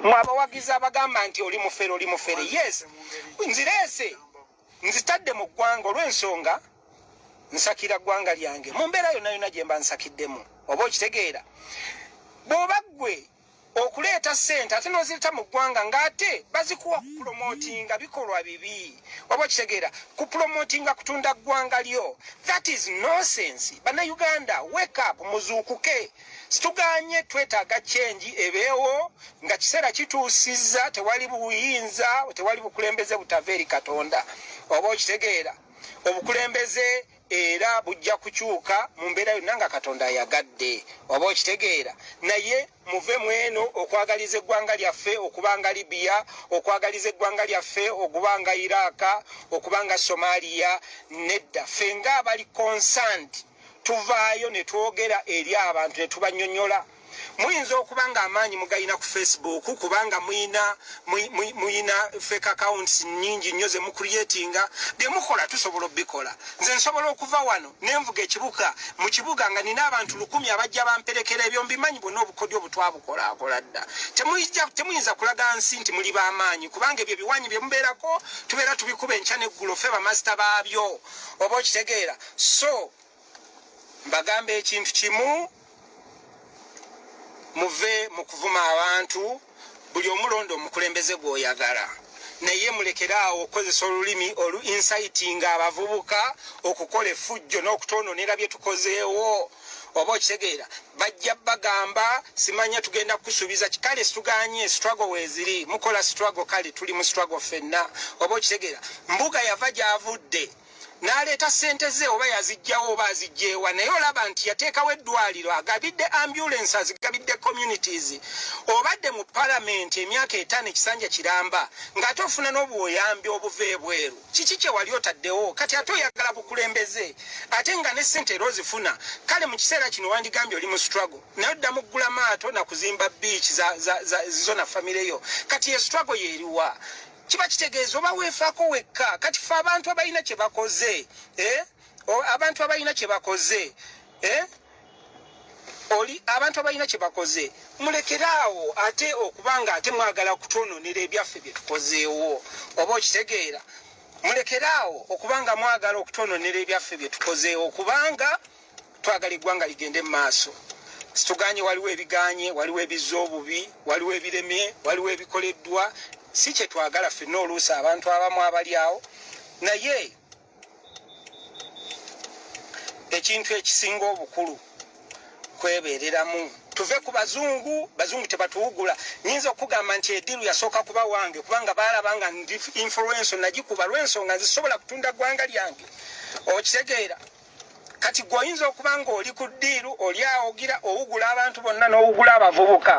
mwabawagiza abagamba nti oli mufere yes nzirese nzitadde mu ggwanga olw'ensonga nsakira ggwanga lyange mu mbeera yonna gye mba nsakiddemu oba okitegeera bw'oba ggwe okuleeta ssente ate n'ozireta mu ggwanga ng'ate bazikuwa kupromotinga bikolwa bibi oba okitegeera kupromotinga kutunda ggwanga lyo that is nonsense. Bannayuganda wake up muzuukuke situganye twetaaga kyenji ebeewo nga kiseera kituusizza tewali buyinza tewali bukulembeze butava eri Katonda oba okitegeera obukulembeze era bujja kukyuka mu mbeera yonna nga Katonda ayagadde oba okitegeera naye muve mweno okwagaliza eggwanga lyaffe okubanga Libya okwagaliza eggwanga lyaffe okubanga Iraka okubanga Somalia nedda ffe ng'abali concerned tuvaayo ne twogera eri abantu ne tubanyonyola muyinza okubanga amaanyi mugayina ku Facebook kubanga muyina fake accounts nyingi nnyo ze mucreatinga bye mukola tusobola obikola nze nsobola okuva wano nenvuga ekibuga mu kibuga nga nina abantu 100 abajja bamperekera ebyo mbimanyi bonna obukodyo obutwabukola akola dda temuyinza kulaga nsi nti muli b'amaanyi kubanga ebyo biwanyi bye mubeerako tubeera tubikuba enkya n'eggulu ffe bamasita baabyo oba okitegeera so mbagambe ekintu kimu muve mu kuvuma abantu buli omulondo omukulembeze gw'oyagala naye mulekeraawo okozesa olulimi inciting abavubuka okukola effujjo n'okutoononera bye tukozeewo oba okitegeera bajja bagamba simanya tugenda kusuubiza kale situganye struggle weeziri mukola struggle kale tuli mu struggle ffenna oba okitegeera mbuga yava gy'avudde n'aleeta ssente ze oba yazijjawo oba azijjeewa naye olaba nti yateekawo eddwaliro agabidde ambulance azigabidde communities obadde mu palamenti emyaka 5 ekisanja kiramba ng'ate ofuna n'obuyambi obuva ebweru kiki kye wali otaddewo kati ate oyagala bukulembeze ate nga ne ssente era ozifuna kale mu kiseera kino wandigambye oli mu struggle naye odda mu ggula maato na kuzimba beach zizo na famire yo kati ye struggle yeeriwa kiba kitegeeza oba weefaako wekka kati ffe abantu abalina kye bakoze abantu abalina kye bakoze abantu abalina kye bakoze mulekeraawo ate okubanga ate mwagala kutoononera ebyaffe bye tukozeewo oba okitegeera mulekeraawo okubanga mwagala okutoononera ebyaffe bye tukozeewo kubanga twagala eggwanga ligende mu maaso situganye waliwo ebiganye waliwo ebizza obubi waliwo ebiremye waliwo ebikoleddwa si kye twagala ffenna oluusi abantu abamu abali awo naye ekintu ekisinga obukulu kwebeereramu tuve ku bazungu tebatuwugula nyinza okugamba nti ediru yasooka kuba wange kubanga baalabanga ndi influence nagikuba lw'ensonga nzisobola kutunda ggwanga lyange okitegeera kati gwoyinza okuba ng'oli ku ddiiru oli awogira owugula abantu bonna n'owugula abavubuka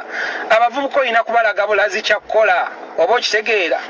olina kubalaga bulazi kyakkola oba okitegeera